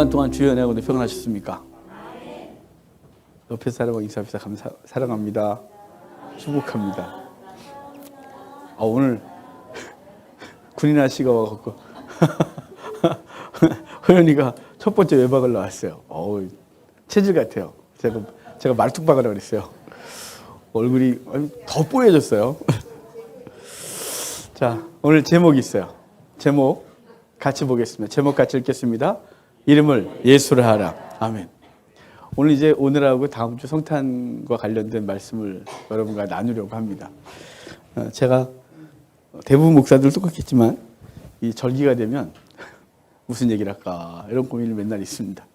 주간 동안 주의 은혜가 오늘 평안하셨습니까? 옆에 사람과 인사합시다. 사랑합니다. 축복합니다. 오늘 군인아 씨가 와갖고 호연이가 첫 번째 외박을 나왔어요. 체질 같아요. 제가 말뚝박으라 그랬어요. 얼굴이 더 뽀얘졌어요. 자, 오늘 제목이 있어요. 제목 같이 보겠습니다. 제목 같이 읽겠습니다. 이름을 예수라 하라. 아멘. 오늘하고 다음 주 성탄과 관련된 말씀을 여러분과 나누려고 합니다. 제가 대부분 목사들 똑같겠지만 이 절기가 되면 무슨 얘기를 할까 이런 고민이 맨날 있습니다.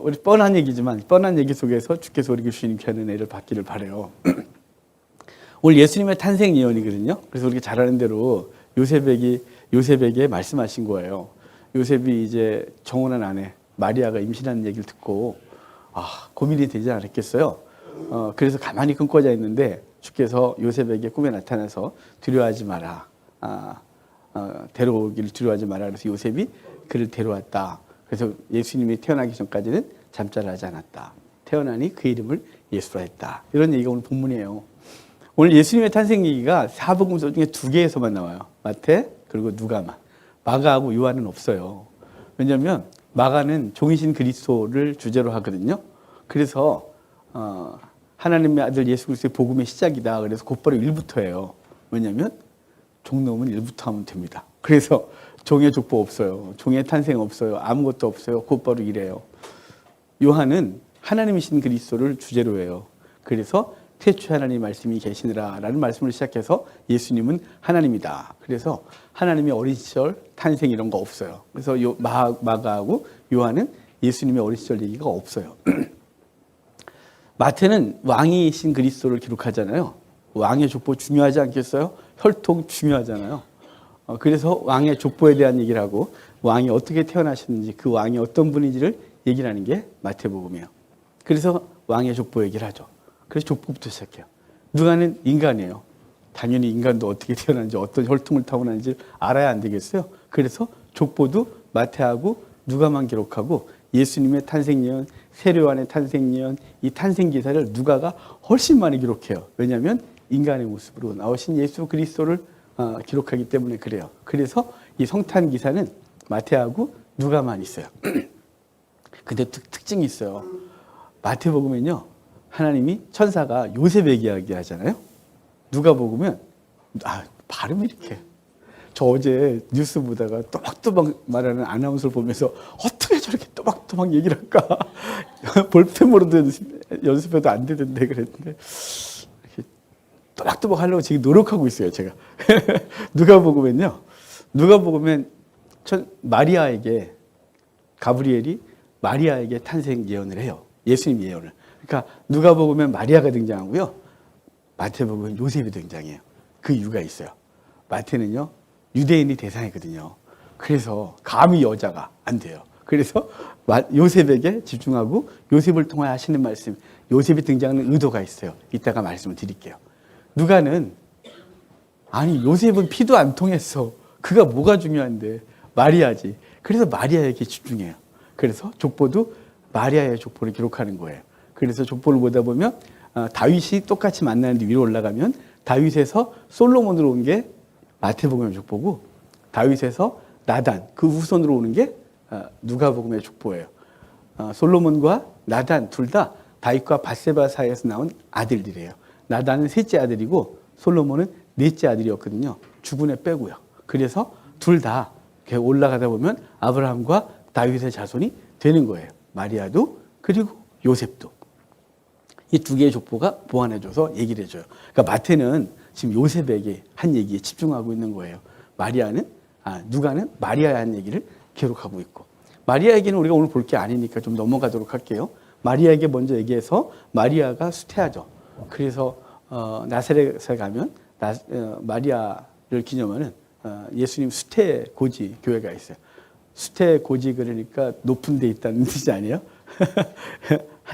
우리 뻔한 얘기지만 뻔한 얘기 속에서 주께서 우리 주님께 하는 애를 받기를 바라요. 오늘 예수님의 탄생 예언이거든요. 그래서 우리가 잘 아는 대로 요셉에게 말씀하신 거예요. 요셉이 이제 정혼한 아내 마리아가 임신하는 얘기를 듣고 고민이 되지 않았겠어요. 그래서 가만히 끊고자 했는데 주께서 요셉에게 꿈에 나타나서 두려워하지 마라. 데려오기를 두려워하지 마라. 그래서 요셉이 그를 데려왔다. 그래서 예수님이 태어나기 전까지는 잠자를 하지 않았다. 태어나니 그 이름을 예수라 했다. 이런 얘기가 오늘 본문이에요. 오늘 예수님의 탄생 얘기가 사복음서 중에 2개에서만 나와요. 마태 그리고 누가만. 마가하고 요한은 없어요. 왜냐하면 마가는 종이신 그리스도를 주제로 하거든요. 그래서 하나님의 아들 예수 그리스도의 복음의 시작이다. 그래서 곧바로 1부터예요. 왜냐하면 종 넣으면 1부터 하면 됩니다. 그래서 종의 족보 없어요. 종의 탄생 없어요. 아무것도 없어요. 곧바로 이래요. 요한은 하나님이신 그리스도를 주제로 해요. 그래서 태초에 하나님 말씀이 계시느라 라는 말씀을 시작해서 예수님은 하나님이다. 그래서 하나님의 어린 시절 탄생 이런 거 없어요. 그래서 마가하고 요한은 예수님의 어린 시절 얘기가 없어요. 마태는 왕이신 그리스도를 기록하잖아요. 왕의 족보 중요하지 않겠어요? 혈통 중요하잖아요. 그래서 왕의 족보에 대한 얘기를 하고 왕이 어떻게 태어나셨는지 그 왕이 어떤 분인지를 얘기를 하는 게 마태복음이에요. 그래서 왕의 족보 얘기를 하죠. 그래서 족보부터 시작해요. 누가는 인간이에요. 당연히 인간도 어떻게 태어났는지 어떤 혈통을 타고났는지 알아야 안 되겠어요. 그래서 족보도 마태하고 누가만 기록하고 예수님의 탄생 예언, 세례요한의 탄생 예언, 이 탄생 기사를 누가가 훨씬 많이 기록해요. 왜냐하면 인간의 모습으로 나오신 예수 그리스도를 기록하기 때문에 그래요. 그래서 이 성탄 기사는 마태하고 누가만 있어요. 근데 특징이 있어요. 마태복음은요. 하나님이 천사가 요셉에게 이야기하잖아요. 누가복음은 발음이 이렇게. 저 어제 뉴스 보다가 또박또박 말하는 아나운서를 보면서 어떻게 저렇게 또박또박 얘기를 할까. 볼펜으로도 연습해도 안 되던데 그랬는데 또박또박 하려고 지금 노력하고 있어요. 제가. 누가복음은요. 누가복음은 마리아에게 가브리엘이 마리아에게 탄생 예언을 해요. 예수님 예언을. 그러니까 누가복음은 마리아가 등장하고요. 마태복음은 요셉이 등장해요. 그 이유가 있어요. 마태는요. 유대인이 대상이거든요. 그래서 감히 여자가 안 돼요. 그래서 요셉에게 집중하고 요셉을 통해 하시는 말씀, 요셉이 등장하는 의도가 있어요. 이따가 말씀을 드릴게요. 누가는 요셉은 피도 안 통했어. 그가 뭐가 중요한데 마리아지. 그래서 마리아에게 집중해요. 그래서 족보도 마리아의 족보를 기록하는 거예요. 그래서 족보를 보다 보면 다윗이 똑같이 만나는데 위로 올라가면 다윗에서 솔로몬으로 온 게 마태복음의 족보고 다윗에서 나단 그 후손으로 오는 게 누가복음의 족보예요. 솔로몬과 나단 둘 다 다윗과 밧세바 사이에서 나온 아들들이에요. 나단은 셋째 아들이고 솔로몬은 넷째 아들이었거든요. 죽은 애 빼고요. 그래서 둘 다 올라가다 보면 아브라함과 다윗의 자손이 되는 거예요. 마리아도 그리고 요셉도. 이 2개의 족보가 보완해줘서 얘기를 해줘요. 그러니까 마태는 지금 요셉에게 한 얘기에 집중하고 있는 거예요. 누가는 마리아의 한 얘기를 기록하고 있고. 마리아 얘기는 우리가 오늘 볼 게 아니니까 좀 넘어가도록 할게요. 마리아에게 먼저 얘기해서 마리아가 수태하죠. 그래서 나사렛에 가면 마리아를 기념하는 예수님 수태 고지 교회가 있어요. 수태 고지 그러니까 높은 데 있다는 뜻이 아니에요?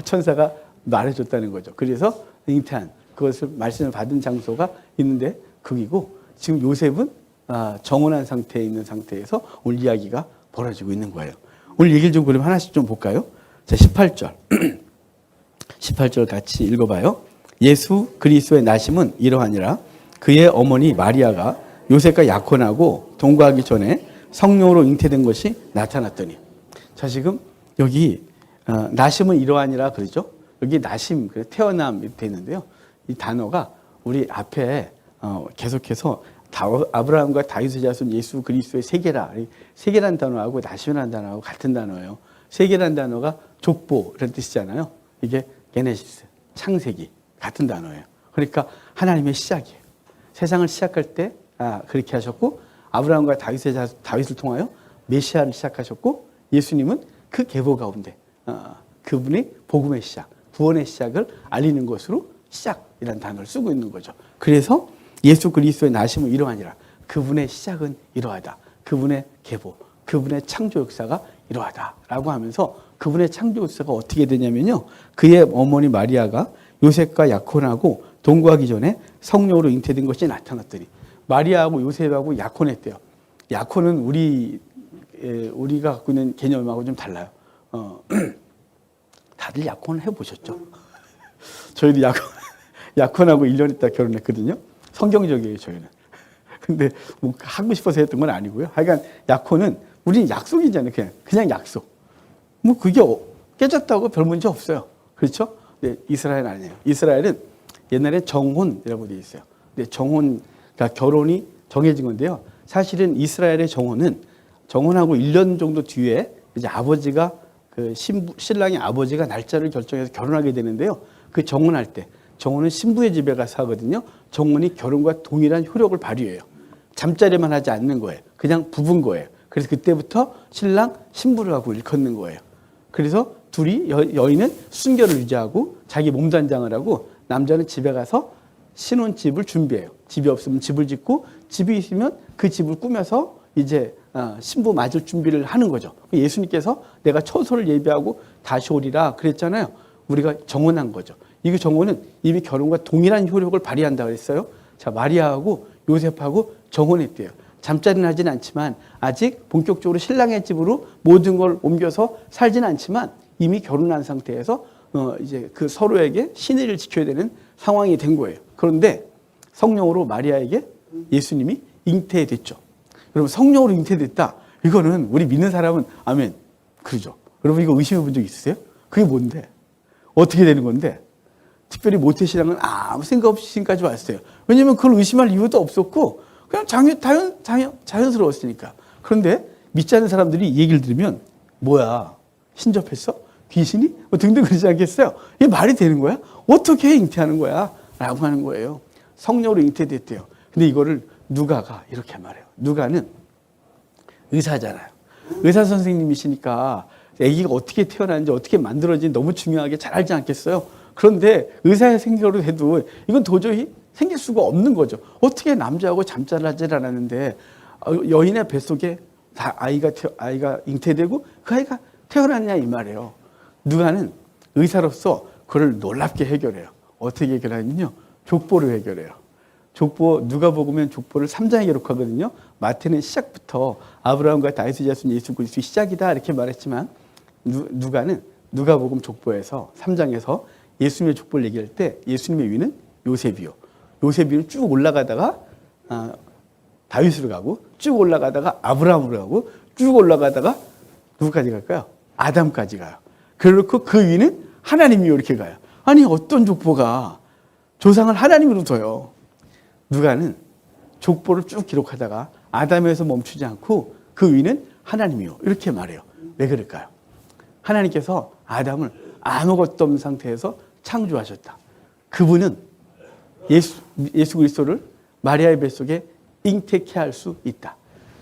천사가 말해줬다는 거죠. 그래서 잉태한 그것을 말씀을 받은 장소가 있는데 거기고 지금 요셉은 정혼한 상태에 있는 상태에서 오늘 이야기가 벌어지고 있는 거예요. 오늘 얘기를 좀 그럼 하나씩 좀 볼까요? 자, 18절. 18절 같이 읽어봐요. 예수 그리스도의 나심은 이러하니라. 그의 어머니 마리아가 요셉과 약혼하고 동거하기 전에 성령으로 잉태된 것이 나타났더니. 자, 지금 여기 나심은 이러하니라 그러죠. 여기 나심, 태어남 이렇게 있는데요. 이 단어가 우리 앞에 계속해서 아브라함과 다윗의 자손 예수 그리스도의 세계라. 세계란 단어하고 나심이라는 단어하고 같은 단어예요. 세계란 단어가 족보 이런 뜻이잖아요. 이게 게네시스, 창세기 같은 단어예요. 그러니까 하나님의 시작이에요. 세상을 시작할 때 그렇게 하셨고, 아브라함과 다윗을 통하여 메시아를 시작하셨고, 예수님은 그 계보 가운데 그분이 복음의 시작, 구원의 시작을 알리는 것으로 시작이라는 단어를 쓰고 있는 거죠. 그래서 예수 그리스도의 나심은 이러하니라. 그분의 시작은 이러하다. 그분의 계보, 그분의 창조 역사가 이러하다라고 하면서 그분의 창조 역사가 어떻게 되냐면요. 그의 어머니 마리아가 요셉과 약혼하고 동거하기 전에 성령으로 잉태된 것이 나타났더니, 마리아하고 요셉하고 약혼했대요. 약혼은 우리가 갖고 있는 개념하고 좀 달라요. 다들 약혼을 해보셨죠? 저희도 약혼하고 1년 있다 결혼했거든요. 성경적이에요, 저희는. 근데 뭐 하고 싶어서 했던 건 아니고요. 하여간 약혼은 우리는 약속이잖아요. 그냥 약속. 뭐 그게 깨졌다고 별 문제 없어요. 그렇죠? 네, 이스라엘은 아니에요. 이스라엘은 옛날에 정혼이라고 되어 있어요. 근데 그러니까 결혼이 정해진 건데요. 사실은 이스라엘의 정혼하고 1년 정도 뒤에 이제 아버지가 신랑의 아버지가 날짜를 결정해서 결혼하게 되는데요. 그 정혼할 때, 정혼은 신부의 집에 가서 하거든요. 정혼이 결혼과 동일한 효력을 발휘해요. 잠자리만 하지 않는 거예요. 그냥 부부인 거예요. 그래서 그때부터 신랑, 신부를 하고 일컫는 거예요. 그래서 둘이 여인은 순결을 유지하고 자기 몸단장을 하고, 남자는 집에 가서 신혼집을 준비해요. 집이 없으면 집을 짓고, 집이 있으면 그 집을 꾸며서 이제 신부 맞을 준비를 하는 거죠. 예수님께서 내가 처소를 예비하고 다시 오리라 그랬잖아요. 우리가 정혼한 거죠. 이 정혼은 이미 결혼과 동일한 효력을 발휘한다고 그랬어요. 자, 마리아하고 요셉하고 정혼했대요. 잠자리는 하진 않지만, 아직 본격적으로 신랑의 집으로 모든 걸 옮겨서 살지는 않지만, 이미 결혼한 상태에서 이제 그 서로에게 신의를 지켜야 되는 상황이 된 거예요. 그런데 성령으로 마리아에게 예수님이 잉태됐죠. 여러분, 성령으로 잉태됐다. 이거는 우리 믿는 사람은 아멘 그러죠. 여러분, 이거 의심해 본 적 있으세요? 그게 뭔데? 어떻게 되는 건데? 특별히 모태신앙은 아무 생각 없이 지금까지 왔어요. 왜냐하면 그걸 의심할 이유도 없었고 그냥 자연스러웠으니까. 그런데 믿지 않는 사람들이 이 얘기를 들으면 뭐야? 신접했어? 귀신이? 뭐 등등 그러지 않겠어요? 이게 말이 되는 거야? 어떻게 잉태하는 거야? 라고 하는 거예요. 성령으로 잉태됐대요. 근데 이거를 누가가 이렇게 말해요. 누가는 의사잖아요. 의사 선생님이시니까 아기가 어떻게 태어나는지 어떻게 만들어진지 너무 중요하게 잘 알지 않겠어요? 그런데 의사의 생각으로 해도 이건 도저히 생길 수가 없는 거죠. 어떻게 남자하고 잠자를 하질 않았는데 여인의 뱃속에 아이가 잉태되고 그 아이가 태어났냐 이 말이에요. 누가는 의사로서 그걸 놀랍게 해결해요. 어떻게 해결하냐면요. 족보를 해결해요. 족보, 누가복음은 족보를 3장에 기록하거든요. 마태는 시작부터 아브라함과 다윗의 자손 예수 그리스도의 시작이다 이렇게 말했지만, 누가는 누가복음 족보에서 3장에서 예수님의 족보를 얘기할 때 예수님의 위는 요셉이요. 요셉이는 쭉 올라가다가 다윗으로 가고, 쭉 올라가다가 아브라함으로 가고, 쭉 올라가다가 누구까지 갈까요? 아담까지 가요. 그렇고 그 위는 하나님이요 이렇게 가요. 아니, 어떤 족보가 조상을 하나님으로 둬요. 누가는 족보를 쭉 기록하다가 아담에서 멈추지 않고 그 위는 하나님이요 이렇게 말해요. 왜 그럴까요? 하나님께서 아담을 아무것도 없는 상태에서 창조하셨다. 그분은 예수 그리스도를 마리아의 뱃속에 잉태케 할 수 있다.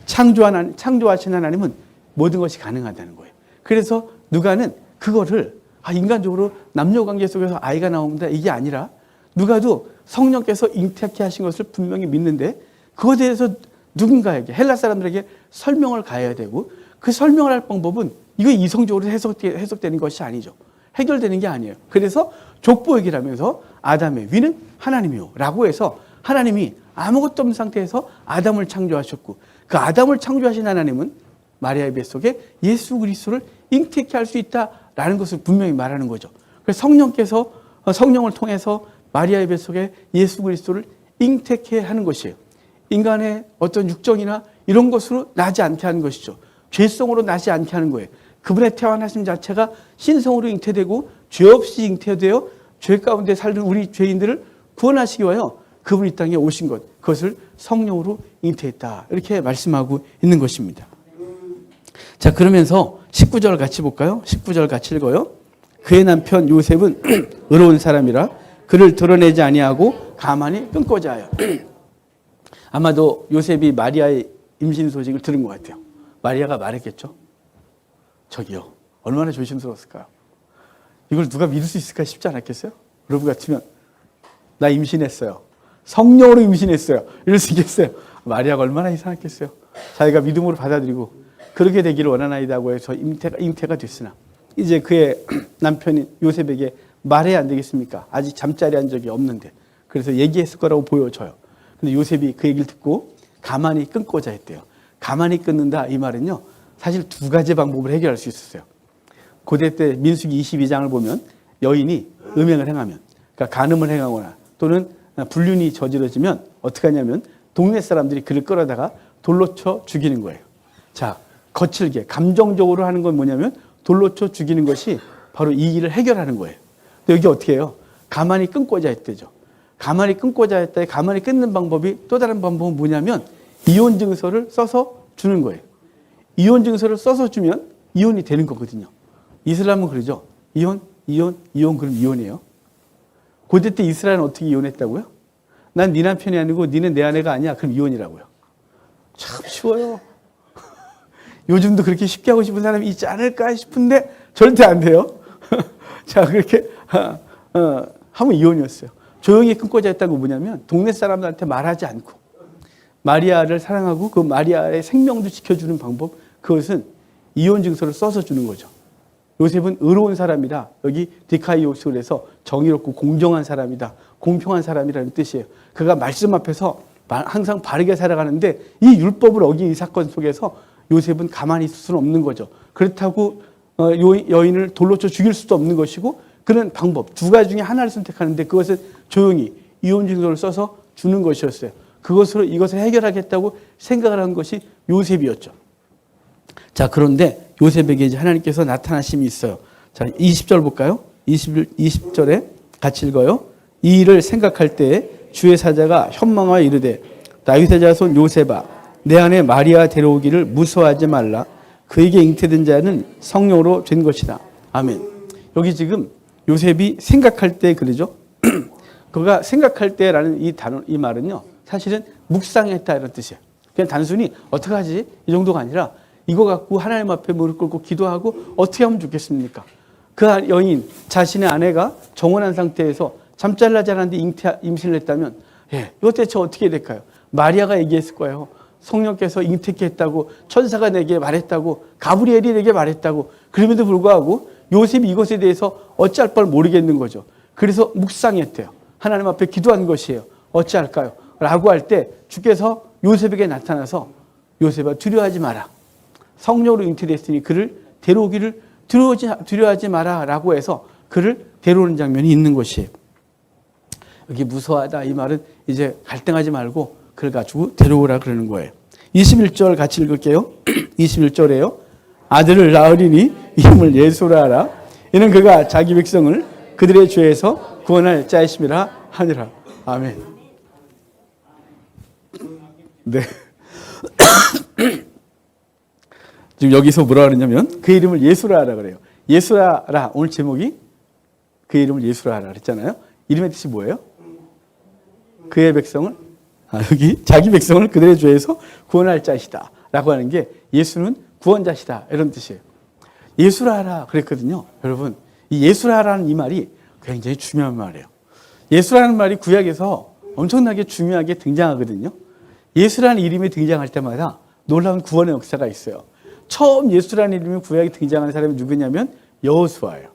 창조하신 하나님은 모든 것이 가능하다는 거예요. 그래서 누가는 그거를 인간적으로 남녀관계 속에서 아이가 나옵니다 이게 아니라, 누가도 성령께서 잉태케 하신 것을 분명히 믿는데 그것에 대해서 누군가에게, 헬라 사람들에게 설명을 가해야 되고, 그 설명을 할 방법은 이거 이성적으로 해석되는 것이 아니죠. 해결되는 게 아니에요. 그래서 족보 얘기를 하면서 아담의 위는 하나님이요 라고 해서, 하나님이 아무것도 없는 상태에서 아담을 창조하셨고, 그 아담을 창조하신 하나님은 마리아의 뱃속에 예수 그리스도를 잉태케 할 수 있다라는 것을 분명히 말하는 거죠. 그래서 성령을 통해서 마리아의 뱃속에 예수 그리스도를 잉태케 하는 것이에요. 인간의 어떤 육정이나 이런 것으로 나지 않게 하는 것이죠. 죄성으로 나지 않게 하는 거예요. 그분의 태어나심 자체가 신성으로 잉태되고 죄 없이 잉태되어 죄 가운데 살던 우리 죄인들을 구원하시기 위하여 그분이 이 땅에 오신 것, 그것을 성령으로 잉태했다. 이렇게 말씀하고 있는 것입니다. 자, 그러면서 19절 같이 볼까요? 19절 같이 읽어요. 그의 남편 요셉은 의로운 사람이라 그를 드러내지 아니하고 가만히 끊고자 하여. 아마도 요셉이 마리아의 임신 소식을 들은 것 같아요. 마리아가 말했겠죠. 저기요, 얼마나 조심스러웠을까요? 이걸 누가 믿을 수 있을까 싶지 않았겠어요? 여러분 같으면 나 임신했어요. 성령으로 임신했어요. 이럴 수 있겠어요? 마리아가 얼마나 이상했겠어요? 자기가 믿음으로 받아들이고 그렇게 되기를 원하나이다고 해서 잉태가 됐으나 이제 그의 남편인 요셉에게 말해야 안 되겠습니까? 아직 잠자리 한 적이 없는데. 그래서 얘기했을 거라고 보여져요. 근데 요셉이 그 얘기를 듣고 가만히 끊고자 했대요. 가만히 끊는다 이 말은요, 사실 두 가지 방법을 해결할 수 있었어요. 고대 때 민수기 22장을 보면 여인이 음행을 행하면, 그러니까 간음을 행하거나 또는 불륜이 저지러지면 어떻게 하냐면 동네 사람들이 그를 끌어다가 돌로 쳐 죽이는 거예요. 자, 거칠게 감정적으로 하는 건 뭐냐면 돌로 쳐 죽이는 것이 바로 이 일을 해결하는 거예요. 근데 여기 어떻게 해요? 가만히 끊고자 했대죠. 가만히 끊고자 했다. 가만히 끊는 방법이 또 다른 방법은 뭐냐면 이혼 증서를 써서 주는 거예요. 이혼 증서를 써서 주면 이혼이 되는 거거든요. 이슬람은 그러죠. 이혼 그럼 이혼이에요. 고대 때 이스라엘은 어떻게 이혼했다고요? 난 네 남편이 아니고 니는 내 아내가 아니야. 그럼 이혼이라고요. 참 쉬워요. 요즘도 그렇게 쉽게 하고 싶은 사람이 있지 않을까 싶은데 절대 안 돼요. 자, 그렇게 하면 이혼이었어요. 조용히 끊고자 했다는 건 뭐냐면 동네 사람들한테 말하지 않고 마리아를 사랑하고 그 마리아의 생명도 지켜주는 방법, 그것은 이혼 증서를 써서 주는 거죠. 요셉은 의로운 사람이다. 여기 디카이오스 그래서 정의롭고 공정한 사람이다. 공평한 사람이라는 뜻이에요. 그가 말씀 앞에서 항상 바르게 살아가는데 이 율법을 어긴 이 사건 속에서 요셉은 가만히 있을 수는 없는 거죠. 그렇다고 여인을 돌로 쳐 죽일 수도 없는 것이고, 그런 방법 두 가지 중에 하나를 선택하는데 그것은 조용히 이혼 증서를 써서 주는 것이었어요. 그것으로 이것을 해결하겠다고 생각을 한 것이 요셉이었죠. 자, 그런데 요셉에게 이제 하나님께서 나타나심이 있어요. 자, 20절 볼까요? 20절에 같이 읽어요. 이 일을 생각할 때에 주의 사자가 현망하여 이르되 다윗의 자손 요셉아, 내 아내 마리아 데려오기를 무서워하지 말라. 그에게 잉태된 자는 성령으로 된 것이다. 아멘. 여기 지금 요셉이 생각할 때 그러죠. 그가 생각할 때라는 이 말은요, 사실은 묵상했다 이런 뜻이에요. 그냥 단순히 어떻게 하지 이 정도가 아니라 이거 갖고 하나님 앞에 무릎 꿇고 기도하고 어떻게 하면 좋겠습니까? 그 여인 자신의 아내가 정혼한 상태에서 잠잘 나지 않았는데 임신을 했다면, 이것 대체 어떻게 될까요? 마리아가 얘기했을 거예요. 성령께서 잉태케 했다고, 천사가 내게 말했다고, 가브리엘이 내게 말했다고. 그럼에도 불구하고 요셉이 이것에 대해서 어찌할 바를 모르겠는 거죠. 그래서 묵상했대요. 하나님 앞에 기도한 것이에요. 어찌할까요? 라고 할 때 주께서 요셉에게 나타나서 요셉아, 두려워하지 마라. 성령으로 잉태됐으니 그를 데려오기를 두려워하지 마라 라고 해서 그를 데려오는 장면이 있는 것이에요. 여기 무서워하다 이 말은 이제 갈등하지 말고 그를 가지고 데려오라 그러는 거예요. 21절 같이 읽을게요. 21절에요. 아들을 낳으리니 이름을 예수라 하라. 이는 그가 자기 백성을 그들의 죄에서 구원할 자이심이라 하니라. 아멘. 네. 지금 여기서 뭐라 그러냐면 그 이름을 예수라 하라 그래요. 예수라 하라. 오늘 제목이 그 이름을 예수라 하라 그랬잖아요. 이름의 뜻이 뭐예요? 그의 백성을, 여기 자기 백성을 그들의 죄에서 구원할 자시다 라고 하는 게 예수는 구원자시다 이런 뜻이에요. 예수라 하라 그랬거든요. 여러분, 이 예수라 하라는 이 말이 굉장히 중요한 말이에요. 예수라는 말이 구약에서 엄청나게 중요하게 등장하거든요. 예수라는 이름이 등장할 때마다 놀라운 구원의 역사가 있어요. 처음 예수라는 이름이 구약에 등장하는 사람이 누구냐면 여호수아예요.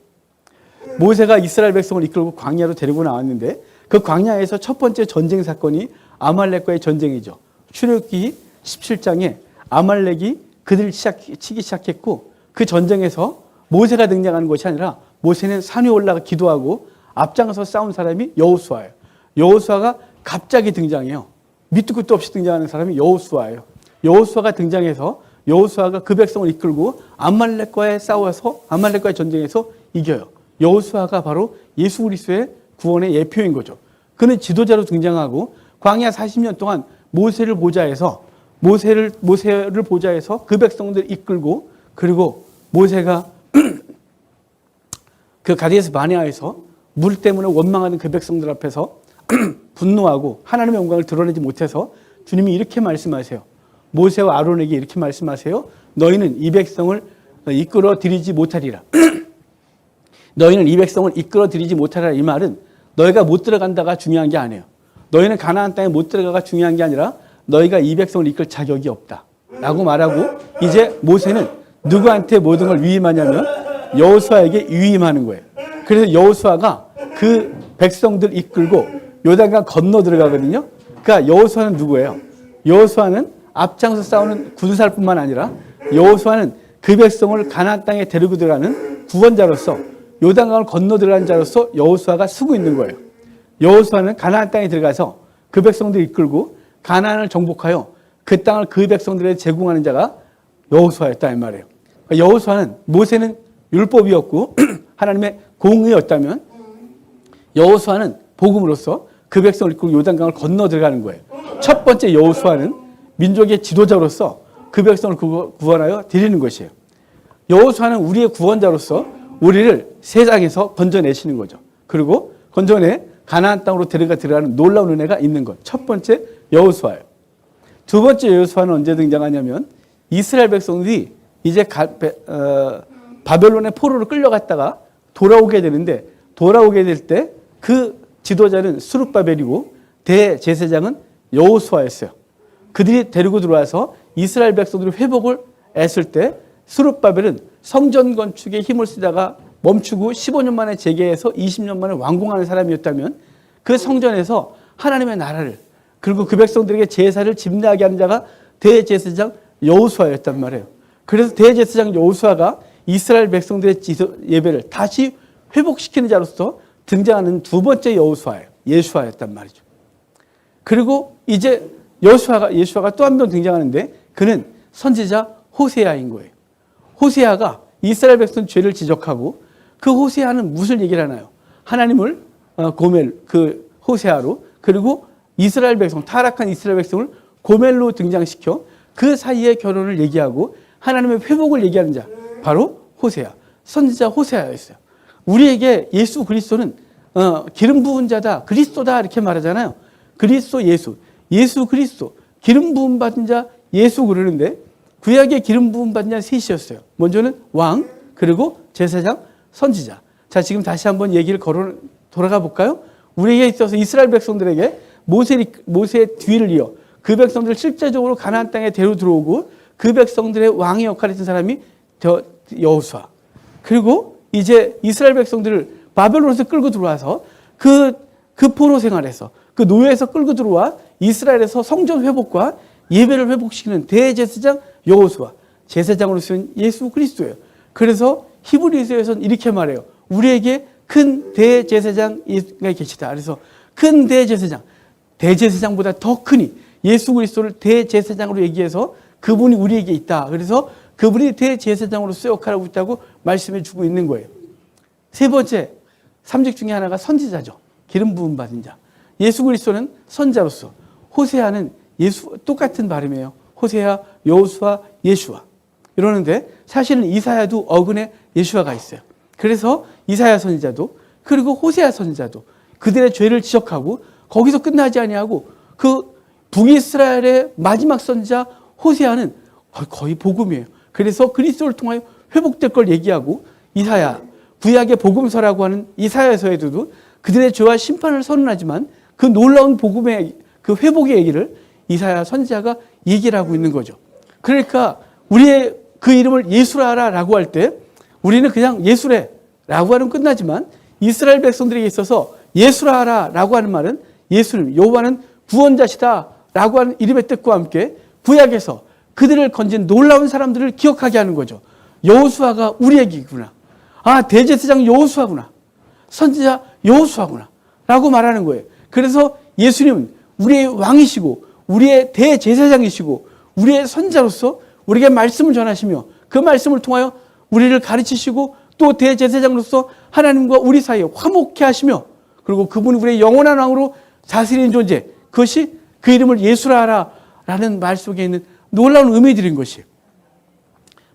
모세가 이스라엘 백성을 이끌고 광야로 데리고 나왔는데 그 광야에서 첫 번째 전쟁 사건이 아말렉과의 전쟁이죠. 출애굽기 17장에 아말렉이 그들을 치기 시작했고 그 전쟁에서 모세가 등장하는 것이 아니라 모세는 산에 올라가 기도하고 앞장서 싸운 사람이 여호수아예요. 여호수아가 갑자기 등장해요. 밑도 끝도 없이 등장하는 사람이 여호수아예요. 여호수아가 등장해서 여호수아가 그 백성을 이끌고 아말렉과의 싸워서 아말렉과의 전쟁에서 이겨요. 여호수아가 바로 예수 그리스도의 구원의 예표인 거죠. 그는 지도자로 등장하고 광야 40년 동안 모세를 보좌해서 그 백성들을 이끌고 그리고 모세가 그 가데스 바네아에서 물 때문에 원망하는 그 백성들 앞에서 분노하고 하나님의 영광을 드러내지 못해서 주님이 이렇게 말씀하세요. 모세와 아론에게 이렇게 말씀하세요. 너희는 이 백성을 이끌어 드리지 못하리라. 너희는 이 백성을 이끌어 드리지 못하리라. 이 말은 너희가 못 들어간다가 중요한 게 아니에요. 너희는 가나안 땅에 못 들어가가 중요한 게 아니라 너희가 이 백성을 이끌 자격이 없다 라고 말하고 이제 모세는 누구한테 모든 걸 위임하냐면 여호수아에게 위임하는 거예요. 그래서 여호수아가 그 백성들 이끌고 요단강 건너 들어가거든요. 그러니까 여호수아는 누구예요? 여호수아는 앞장서 싸우는 군사뿐만 아니라 여호수아는 그 백성을 가나안 땅에 데리고 들어가는 구원자로서 요단강을 건너 들어가는 자로서 여호수아가 쓰고 있는 거예요. 여호수아는 가나안 땅에 들어가서 그 백성들을 이끌고 가나안을 정복하여 그 땅을 그 백성들에게 제공하는 자가 여호수아였다 이 말이에요. 그러니까 여호수아는 모세는 율법이었고 하나님의 공의였다면 여호수아는 복음으로써 그 백성을 이끌고 요단강을 건너 들어가는 거예요. 첫 번째 여호수아는 민족의 지도자로서 그 백성을 구원하여 드리는 것이에요. 여호수아는 우리의 구원자로서 우리를 세상에서 건져내시는 거죠. 그리고 건져내 가나안 땅으로 들어가는 놀라운 은혜가 있는 것. 첫 번째 여호수아예요. 두 번째 여호수아는 언제 등장하냐면 이스라엘 백성들이 이제 바벨론의 포로로 끌려갔다가 돌아오게 되는데 돌아오게 될 때 그 지도자는 스룹바벨이고 대제사장은 여호수아였어요. 그들이 데리고 들어와서 이스라엘 백성들이 회복을 했을 때 스룹바벨은 성전 건축에 힘을 쓰다가 멈추고 15년 만에 재개해서 20년 만에 완공하는 사람이었다면 그 성전에서 하나님의 나라를 그리고 그 백성들에게 제사를 집례하게 하는 자가 대제사장 여호수아였단 말이에요. 그래서 대제사장 여호수아가 이스라엘 백성들의 예배를 다시 회복시키는 자로서 등장하는 두 번째 여호수아예요. 예수아였단 말이죠. 그리고 이제 예수아가 또 한 번 등장하는데 그는 선지자 호세아인 거예요. 호세아가 이스라엘 백성 죄를 지적하고 그 호세아는 무슨 얘기를 하나요? 하나님을 그 호세아로 그리고 이스라엘 백성 타락한 이스라엘 백성을 고멜로 등장시켜 그 사이에 결혼을 얘기하고 하나님의 회복을 얘기하는 자 바로 호세아 선지자 호세아였어요. 우리에게 예수 그리스도는 기름 부은 자다 그리스도다 이렇게 말하잖아요. 그리스도 예수 그리스도 기름 부음 받은 자 예수 그러는데 구약에 기름 부음 받은 자 셋이었어요. 먼저는 왕 그리고 제사장 선지자. 자 지금 다시 한번 얘기를 돌아가 볼까요? 우리에게 있어서 이스라엘 백성들에게 모세의 뒤를 이어 그 백성들을 실제적으로 가나안 땅에 데려 들어오고 그 백성들의 왕의 역할을 했던 사람이 여호수아. 그리고 이제 이스라엘 백성들을 바벨론에서 끌고 들어와서 그 포로 생활에서 그 노예에서 끌고 들어와 이스라엘에서 성전 회복과 예배를 회복시키는 대제사장 여호수아. 제사장으로 쓰인 예수 그리스도예요. 그래서 히브리서에서는 이렇게 말해요. 우리에게 큰 대제사장이 계시다. 그래서 큰 대제사장보다 더 크니 예수 그리스도를 대제사장으로 얘기해서 그분이 우리에게 있다. 그래서 그분이 대제사장으로서 역할을 하고 있다고 말씀해 주고 있는 거예요. 세 번째, 삼직 중에 하나가 선지자죠. 기름 부음 받은 자. 예수 그리스도는 선자로서 호세아는 똑같은 발음이에요. 호세아, 여호수아, 예수아. 이러는데 사실은 이사야도 어근에 예수아가 있어요. 그래서 이사야 선지자도 그리고 호세아 선지자도 그들의 죄를 지적하고 거기서 끝나지 아니하고 그 북이스라엘의 마지막 선지자 호세아는 거의 복음이에요. 그래서 그리스도를 통하여 회복될 걸 얘기하고 이사야, 구약의 복음서라고 하는 이사야서에도 그들의 죄와 심판을 선언하지만 그 놀라운 복음의 그 회복의 얘기를 이사야 선지자가 얘기를 하고 있는 거죠. 그러니까 우리의 그 이름을 예수라라고 할 때 우리는 그냥 예수래라고 하면 끝나지만 이스라엘 백성들에게 있어서 예수라라고 하는 말은 예수님, 여호와는 구원자시다라고 하는 이름의 뜻과 함께 구약에서 그들을 건진 놀라운 사람들을 기억하게 하는 거죠. 여호수아가 우리에게구나. 아, 대제사장 여호수아구나. 선지자 여호수아구나. 라고 말하는 거예요. 그래서 예수님은 우리의 왕이시고 우리의 대제사장이시고 우리의 선자로서 우리에게 말씀을 전하시며 그 말씀을 통하여 우리를 가르치시고 또 대제사장으로서 하나님과 우리 사이에 화목케 하시며 그리고 그분이 우리의 영원한 왕으로 다스리는 존재, 그것이 그 이름을 예수라 하라 라는 말 속에 있는 놀라운 의미들인 것이에요.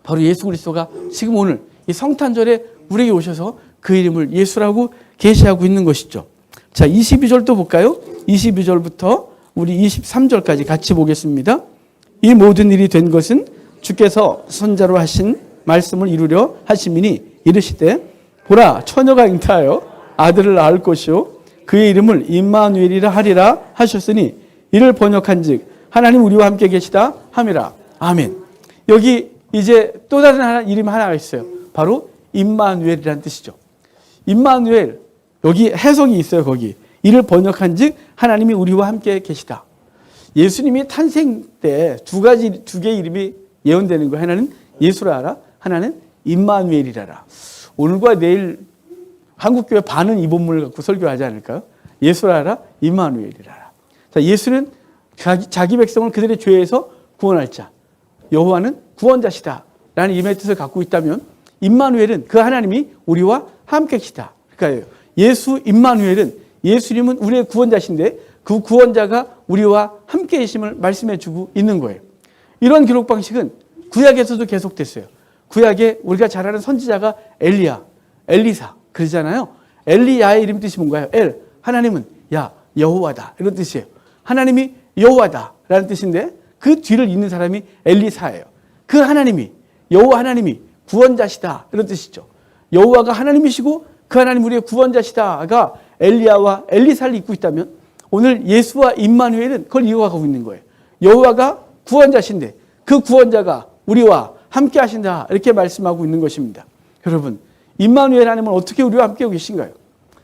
바로 예수 그리스도가 지금 오늘 이 성탄절에 우리에게 오셔서 그 이름을 예수라고 계시하고 있는 것이죠. 자, 22절도 볼까요? 22절부터 우리 23절까지 같이 보겠습니다. 이 모든 일이 된 것은 주께서 선자로 하신 말씀을 이루려 하심이니 이르시되 보라 처녀가 잉태하여 아들을 낳을 것이요 그의 이름을 임마누엘이라 하리라 하셨으니 이를 번역한즉 하나님 우리와 함께 계시다 함이라. 아멘. 여기 이제 또 다른 이름 하나가 있어요. 바로 임마누엘이라는 뜻이죠. 임마누엘, 여기 해석이 있어요. 거기 이를 번역한즉 하나님이 우리와 함께 계시다. 예수님이 탄생 때 두 개의 이름이 예언되는 거예요. 하나는 예수라 하라, 하나는 임마누엘이라라. 오늘과 내일 한국교회 반은 이 본문을 갖고 설교하지 않을까요? 예수라 하라, 임마누엘이라라. 자, 예수는 자기 백성을 그들의 죄에서 구원할 자, 여호와는 구원자시다 라는 임의 뜻을 갖고 있다면 임마누엘은 그 하나님이 우리와 함께 계시다. 그러니까 예수 임마누엘은 예수님은 우리의 구원자신데 그 구원자가 우리와 함께 계심을 말씀해 주고 있는 거예요. 이런 기록 방식은 구약에서도 계속됐어요. 구약에 우리가 잘 아는 선지자가 엘리야, 엘리사 그러잖아요. 엘리야의 이름 뜻이 뭔가요? 엘, 하나님은 야, 여호와다 이런 뜻이에요. 하나님이 여호와다 라는 뜻인데 그 뒤를 잇는 사람이 엘리사예요. 그 하나님이, 여호와 하나님이 구원자시다 이런 뜻이죠. 여호와가 하나님이시고 그 하나님 우리의 구원자시다가 엘리야와 엘리사를 잇고 있다면 오늘 예수와 임마누엘은 그걸 이어가고 있는 거예요. 여호와가 구원자신데 그 구원자가 우리와 함께 하신다 이렇게 말씀하고 있는 것입니다. 여러분, 임마누엘 하나님은 어떻게 우리와 함께 계신가요?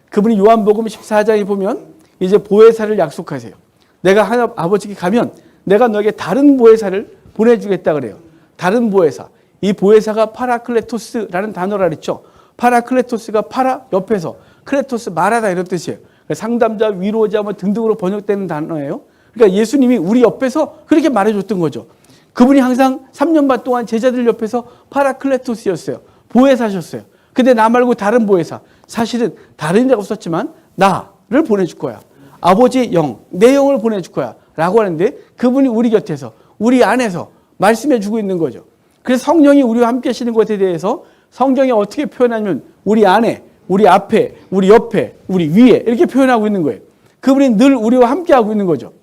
그분이 요한복음 14장에 보면 이제 보혜사를 약속하세요. 내가 아버지께 가면 내가 너에게 다른 보혜사를 보내주겠다 그래요. 다른 보혜사. 이 보혜사가 파라클레토스라는 단어라 그랬죠. 파라클레토스가 파라 옆에서 클레토스 말하다 이런 뜻이에요. 상담자, 위로자 뭐 등등으로 번역되는 단어예요. 그러니까 예수님이 우리 옆에서 그렇게 말해줬던 거죠. 그분이 항상 3년 반 동안 제자들 옆에서 파라클레토스였어요. 보혜사셨어요. 근데 나 말고 다른 보혜사, 사실은 다른 자가 없었지만 나를 보내줄 거야. 아버지의 영, 내 영을 보내줄 거야 라고 하는데 그분이 우리 곁에서 우리 안에서 말씀해 주고 있는 거죠. 그래서 성령이 우리와 함께 하시는 것에 대해서 성경이 어떻게 표현하냐면 우리 안에, 우리 앞에, 우리 옆에, 우리 위에 이렇게 표현하고 있는 거예요. 그분이 늘 우리와 함께 하고 있는 거죠.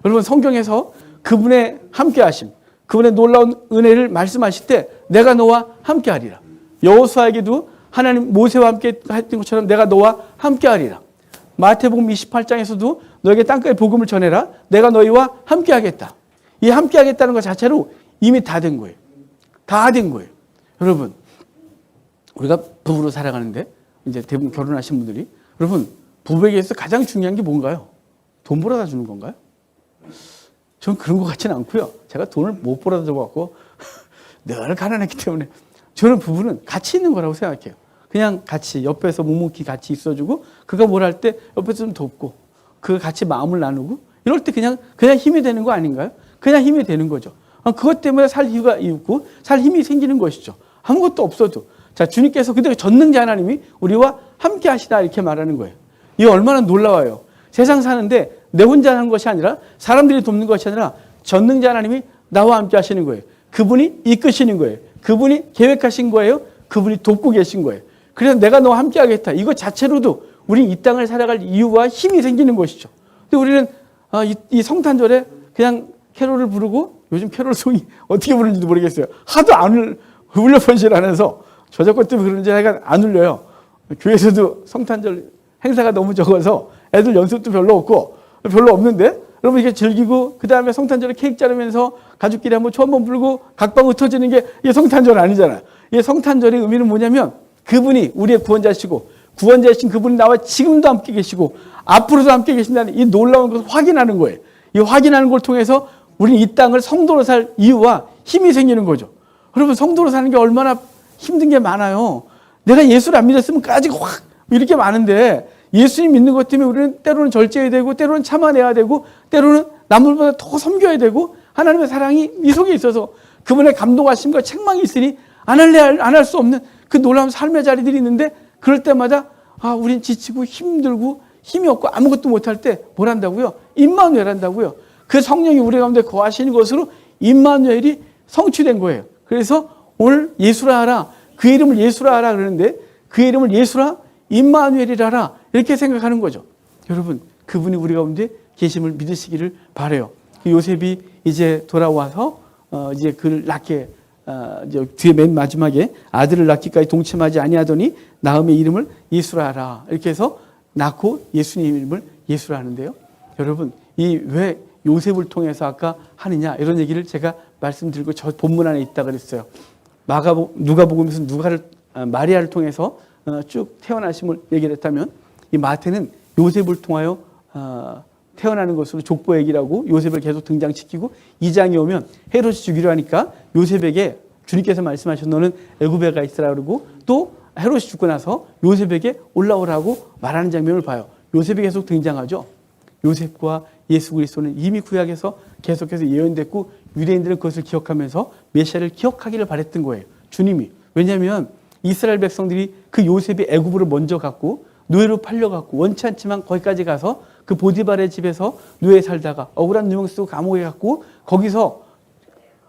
여러분, 성경에서 그분의 함께 하심, 그분의 놀라운 은혜를 말씀하실 때 내가 너와 함께 하리라. 여호수아에게도 하나님 모세와 함께 했던 것처럼 내가 너와 함께 하리라. 마태복음 28장에서도 너에게 땅끝에 복음을 전해라. 내가 너희와 함께 하겠다. 이 함께 하겠다는 것 자체로 이미 다 된 거예요. 다 된 거예요. 여러분, 우리가 부부로 살아가는데 이제 대부분 결혼하신 분들이 여러분, 부부에게서 가장 중요한 게 뭔가요? 돈 벌어다 주는 건가요? 전 그런 것 같지는 않고요. 제가 돈을 못 벌어다 줘갖고 늘 가난했기 때문에 저는 부부는 같이 있는 거라고 생각해요. 그냥 같이 옆에서 묵묵히 같이 있어주고 그가 뭘 할 때 옆에서 좀 돕고 그가 같이 마음을 나누고 이럴 때 그냥 힘이 되는 거 아닌가요? 그냥 힘이 되는 거죠. 그것 때문에 살 이유가 있고 살 힘이 생기는 것이죠. 아무것도 없어도. 자, 주님께서 그대로 전능자 하나님이 우리와 함께 하시다 이렇게 말하는 거예요. 이게 얼마나 놀라워요. 세상 사는데 내 혼자 하는 것이 아니라 사람들이 돕는 것이 아니라 전능자 하나님이 나와 함께 하시는 거예요. 그분이 이끄시는 거예요. 그분이 계획하신 거예요. 그분이 돕고 계신 거예요. 그래서 내가 너와 함께 하겠다. 이거 자체로도 우리 이 땅을 살아갈 이유와 힘이 생기는 것이죠. 근데 우리는 이 성탄절에 그냥 캐롤을 부르고 요즘 캐롤송이 어떻게 부르는지도 모르겠어요. 하도 안 울려 번실 안 해서 저작권 때문에 그런지 하여간 안 울려요. 교회에서도 성탄절 행사가 너무 적어서 애들 연습도 별로 없고 별로 없는데 여러분 이게 즐기고 그 다음에 성탄절에 케이크 자르면서 가족끼리 한번 초 한번 불고 각방 흩어지는 게 이게 성탄절 아니잖아요. 이게 성탄절의 의미는 뭐냐면 그분이 우리의 구원자시고 구원자이신 그분이 나와 지금도 함께 계시고 앞으로도 함께 계신다는 이 놀라운 것을 확인하는 거예요. 이 확인하는 걸 통해서 우리는 이 땅을 성도로 살 이유와 힘이 생기는 거죠. 여러분, 성도로 사는 게 얼마나 힘든 게 많아요. 내가 예수를 안 믿었으면 까지가 확 이렇게 많은데, 예수님 믿는 것 때문에 우리는 때로는 절제해야 되고, 때로는 참아내야 되고, 때로는 남들보다 더 섬겨야 되고, 하나님의 사랑이 이 속에 있어서 그분의 감동하심과 책망이 있으니 안 할 수 없는 그 놀라운 삶의 자리들이 있는데, 그럴 때마다 우린 지치고 힘들고 힘이 없고 아무것도 못할 때 뭘 한다고요? 임마누엘 한다고요. 그 성령이 우리 가운데 거하시는 것으로 임마누엘이 성취된 거예요. 그래서 오늘 예수라 하라, 그 이름을 예수라 하라 그러는데, 그 이름을 예수라 임마누엘이라라 이렇게 생각하는 거죠. 여러분, 그분이 우리 가운데 계심을 믿으시기를 바라요. 요셉이 이제 돌아와서 이제 그를 낳게, 이제 뒤에 맨 마지막에 아들을 낳기까지 동참하지 아니하더니 나음의 이름을 예수라 하라 이렇게 해서 낳고 예수님 이름을 예수라 하는데요. 여러분, 이 왜 요셉을 통해서 아까 하느냐 이런 얘기를 제가 말씀드리고 저 본문 안에 있다 그랬어요. 누가복음에서 마리아를 통해서 쭉 태어나심을 얘기를 했다면, 이 마태는 요셉을 통하여 태어나는 것으로 족보 얘기라고 요셉을 계속 등장시키고, 2장에 오면 헤롯이 죽이려 하니까 요셉에게 주님께서 말씀하신 너는 애굽에 가 있으라 그러고, 또 헤롯이 죽고 나서 요셉에게 올라오라고 말하는 장면을 봐요. 요셉이 계속 등장하죠. 요셉과 예수 그리스도는 이미 구약에서 계속해서 예언됐고, 유대인들은 그것을 기억하면서 메시아를 기억하기를 바랬던 거예요. 주님이. 왜냐하면 이스라엘 백성들이 그 요셉이 애굽으로 먼저 갔고 노예로 팔려갔고 원치 않지만 거기까지 가서 그 보디발의 집에서 노예 살다가 억울한 누명 쓰고 감옥에 갔고, 거기서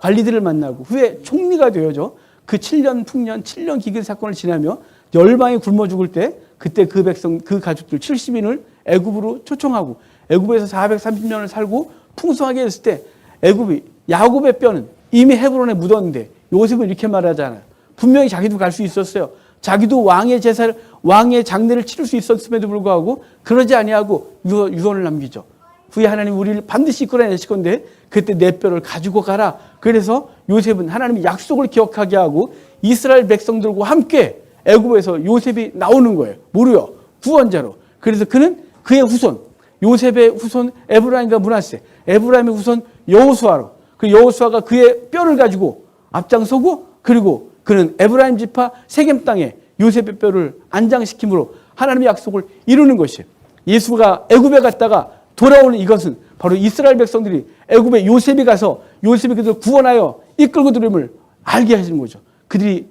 관리들을 만나고 후에 총리가 되어져 그 7년 풍년 7년 기근 사건을 지나며 열방이 굶어 죽을 때, 그때 그 백성 그 가족들 70인을 애굽으로 초청하고 애굽에서 430년을 살고 풍성하게 했을 때, 애굽이 야곱의 뼈는 이미 헤브론에 묻었는데 요셉은 이렇게 말하잖아요. 분명히 자기도 갈 수 있었어요. 자기도 왕의 제사를, 왕의 장례를 치를 수 있었음에도 불구하고 그러지 아니하고 유언을 남기죠. 후에 하나님 우리를 반드시 이끌어내실 건데 그때 내 뼈를 가지고 가라. 그래서 요셉은 하나님의 약속을 기억하게 하고 이스라엘 백성들과 함께 애굽에서 요셉이 나오는 거예요. 뭐로요? 구원자로. 그래서 그는 그의 후손, 요셉의 후손 에브라임과 므낫세, 에브라임의 후손 여호수아로, 그 여호수아가 그의 뼈를 가지고 앞장서고, 그리고 그는 에브라임 지파 세겜 땅에 요셉의 뼈를 안장시킴으로 하나님의 약속을 이루는 것이에요. 예수가 애굽에 갔다가 돌아오는 이것은 바로 이스라엘 백성들이 애굽에 요셉이 가서 요셉이 그들을 구원하여 이끌고 들음을 알게 하시는 거죠. 그들이,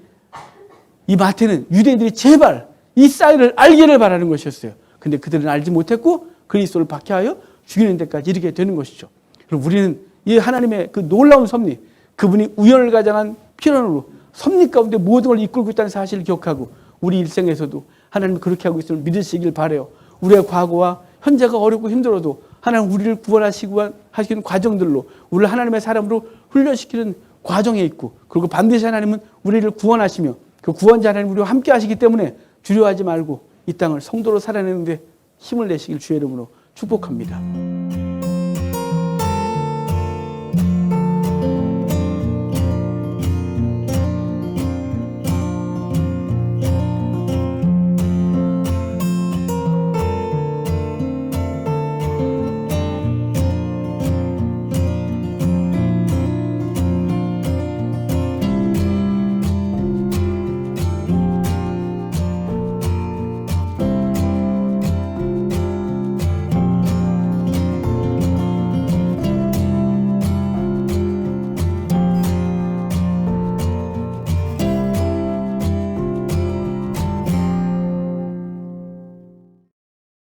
이 마태는 유대인들이 제발 이 사이를 알기를 바라는 것이었어요. 근데 그들은 알지 못했고 그리스도를 박해하여 죽이는 데까지 이르게 되는 것이죠. 그럼 우리는 이 하나님의 그 놀라운 섭리, 그분이 우연을 가장한 필연으로 섭리 가운데 모든 걸 이끌고 있다는 사실을 기억하고 우리 일생에서도 하나님이 그렇게 하고 있음을 믿으시길 바라요. 우리의 과거와 현재가 어렵고 힘들어도 하나님 우리를 구원하시고 하시는 과정들로 우리를 하나님의 사람으로 훈련시키는 과정에 있고, 그리고 반드시 하나님은 우리를 구원하시며 그 구원자 하나님 우리와 함께 하시기 때문에 두려워하지 말고 이 땅을 성도로 살아내는데 힘을 내시길 주의 이름으로 축복합니다.